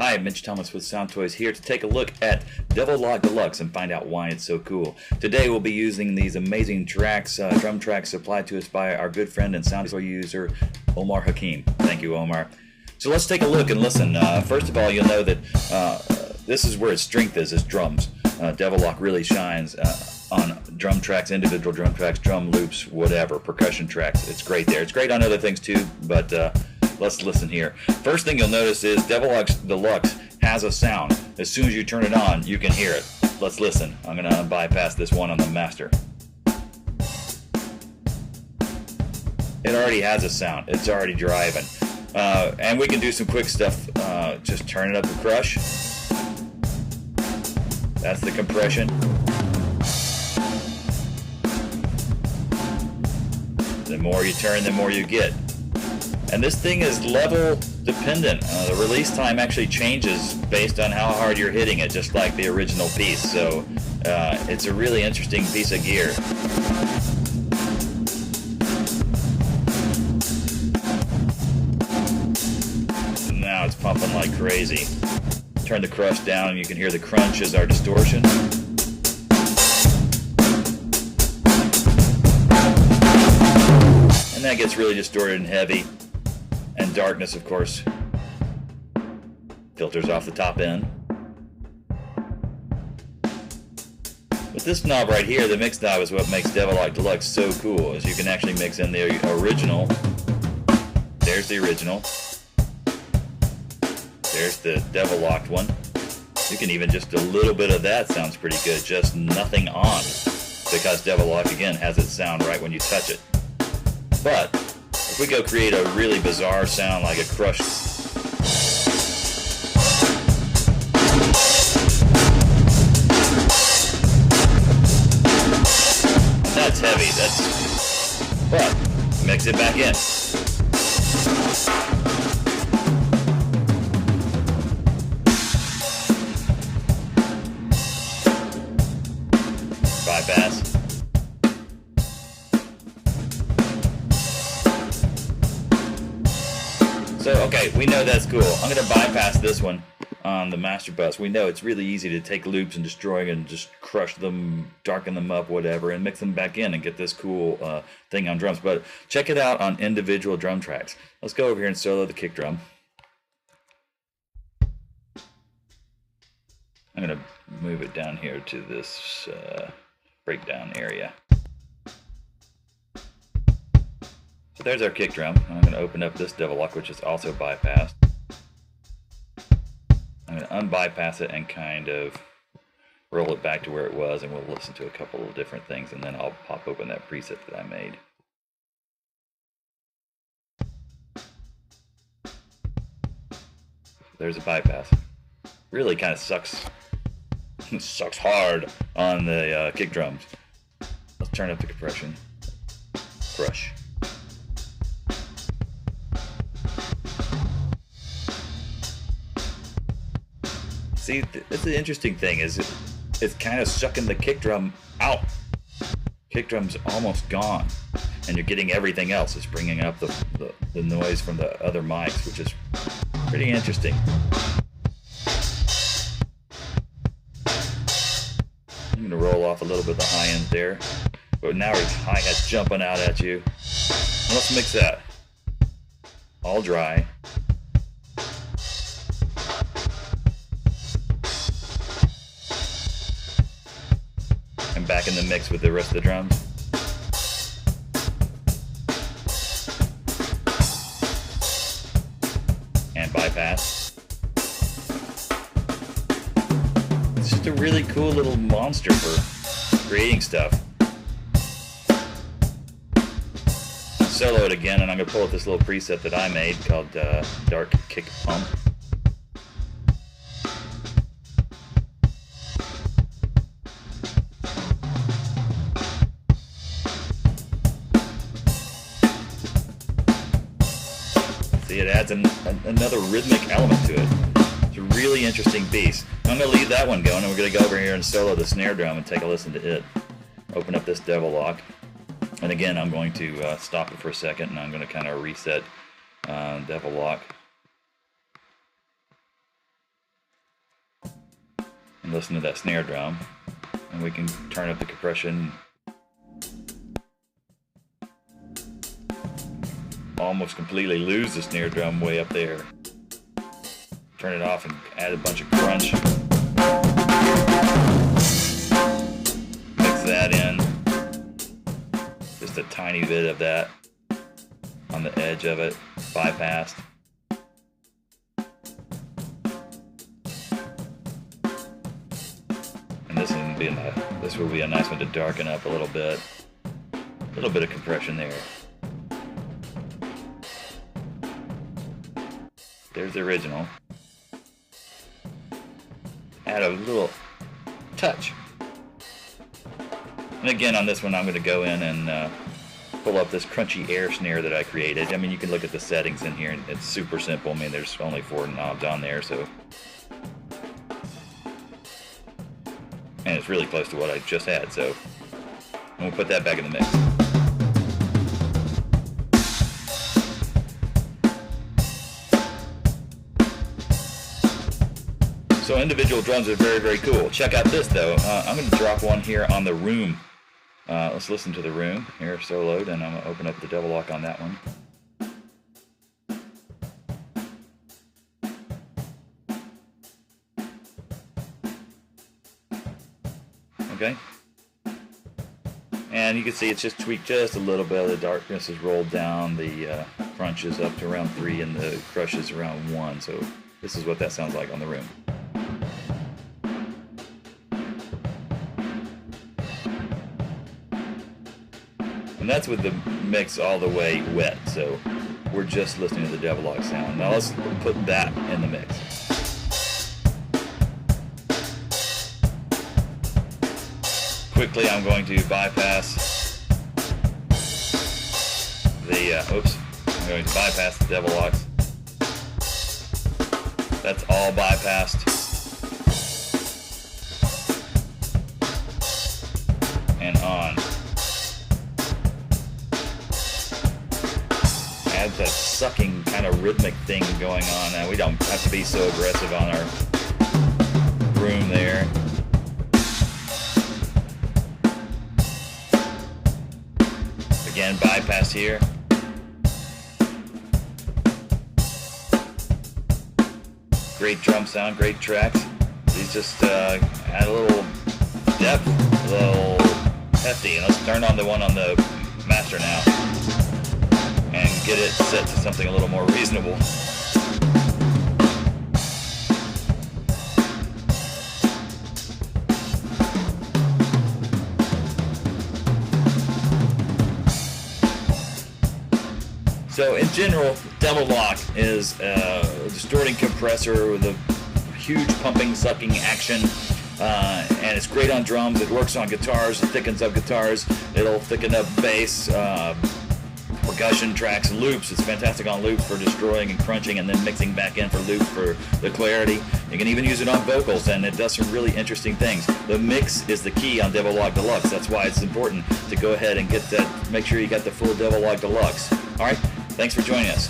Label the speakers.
Speaker 1: Hi, Mitch with SoundToys here to take a look at Devil-Loc Deluxe and find out why it's so cool. Today we'll be using these amazing tracks, drum tracks supplied to us by our good friend and SoundToys user, Omar Hakim. Thank you, Omar. So let's take a look and listen. First of all, you'll know that this is where its strength is drums. Devil-Loc really shines on drum tracks, individual drum tracks, drum loops, whatever, percussion tracks. It's great there. It's great on other things too, but let's listen here. First thing you'll notice is Devil-Loc Deluxe has a sound. As soon as you turn it on, you can hear it. Let's listen. I'm going to bypass this one on the master. It already has a sound. It's already driving. And we can do some quick stuff. Just turn it up to crush. That's the compression. The more you turn, the more you get. And this thing is level dependent. The release time actually changes based on how hard you're hitting it, just like the original piece. So it's a really interesting piece of gear. Now it's pumping like crazy. Turn the crush down and you can hear the crunch as our distortion. And that gets really distorted and heavy. And darkness, of course, filters off the top end. But this knob right here, the mix knob, is what makes Devil-Loc Deluxe so cool, is you can actually mix in the original. There's the original. There's the Devil-Locked one. You can even just a little bit of that sounds pretty good, just nothing on, because Devil-Loc again has its sound right when you touch it. But if we go create a really bizarre sound like a crush, that's heavy. But mix it back in. Bypass. So, okay, we know that's cool. I'm going to bypass this one on the master bus. We know it's really easy to take loops and destroy and just crush them, darken them up, whatever, and mix them back in and get this cool thing on drums. But check it out on individual drum tracks. Let's go over here and solo the kick drum. I'm going to move it down here to this breakdown area. So there's our kick drum. I'm going to open up this Devil-Loc, which is also bypassed. I'm going to unbypass it and kind of roll it back to where it was, and we'll listen to a couple of different things, and then I'll pop open that preset that I made. There's a bypass. Really kind of sucks hard on the kick drums. Let's turn up the compression. Crush. See, that's the interesting thing, is it's kind of sucking the kick drum out. Kick drum's almost gone, and you're getting everything else. It's bringing up the noise from the other mics, which is pretty interesting. I'm going to roll off a little bit of the high end there, but now it's hi-hat's jumping out at you. And let's mix that. All dry. Back in the mix with the rest of the drums. And bypass. It's just a really cool little monster for creating stuff. Solo it again, and I'm going to pull up this little preset that I made called Dark Kick Pump. It adds another rhythmic element to it. It's a really interesting piece. I'm going to leave that one going, and we're going to go over here and solo the snare drum and take a listen to it. Open up this Devil-Loc. And again, I'm going to stop it for a second, and I'm going to kind of reset Devil-Loc. listen to that snare drum, and we can turn up the compression. Almost completely lose the snare drum way up there. Turn it off and add a bunch of crunch. Mix that in. Just a tiny bit of that on the edge of it, bypassed. And this will be a nice one to darken up a little bit. A little bit of compression there. There's the original. Add a little touch. And again, on this one, I'm going to go in and pull up this crunchy air snare that I created. I mean, you can look at the settings in here, and it's super simple. I mean, there's only 4 knobs on there, so. And it's really close to what I just had, so. And we'll put that back in the mix. So individual drums are very, very cool. Check out this though. I'm going to drop one here on the Room. Let's listen to the Room here soloed, and I'm going to open up the Devil-Loc on that one. Okay. And you can see it's just tweaked just a little bit. The darkness is rolled down, the crunch is up to around 3, and the crush is around 1. So this is what that sounds like on the Room. And that's with the mix all the way wet, so we're just listening to the Devil-Loc sound. Now let's put that in the mix. Quickly, I'm going to bypass the, I'm going to bypass the Devil-Locs. That's all bypassed. And on. Adds that sucking kind of rhythmic thing going on. Now we don't have to be so aggressive on our Room there. Again, bypass here. Great drum sound, great tracks. These just add a little depth, a little hefty. And let's turn on the one on the master now and get it set to something a little more reasonable. So in general, Devil-Loc is a distorting compressor with a huge pumping, sucking action, and it's great on drums. It works on guitars, it thickens up guitars, it'll thicken up bass, percussion tracks, loops. It's fantastic on loops for destroying and crunching, and then mixing back in for loops for the clarity. You can even use it on vocals, and it does some really interesting things. The mix is the key on Devil-Loc Deluxe. That's why it's important to go ahead and get that. Make sure you got the full Devil-Loc Deluxe. All right. Thanks for joining us.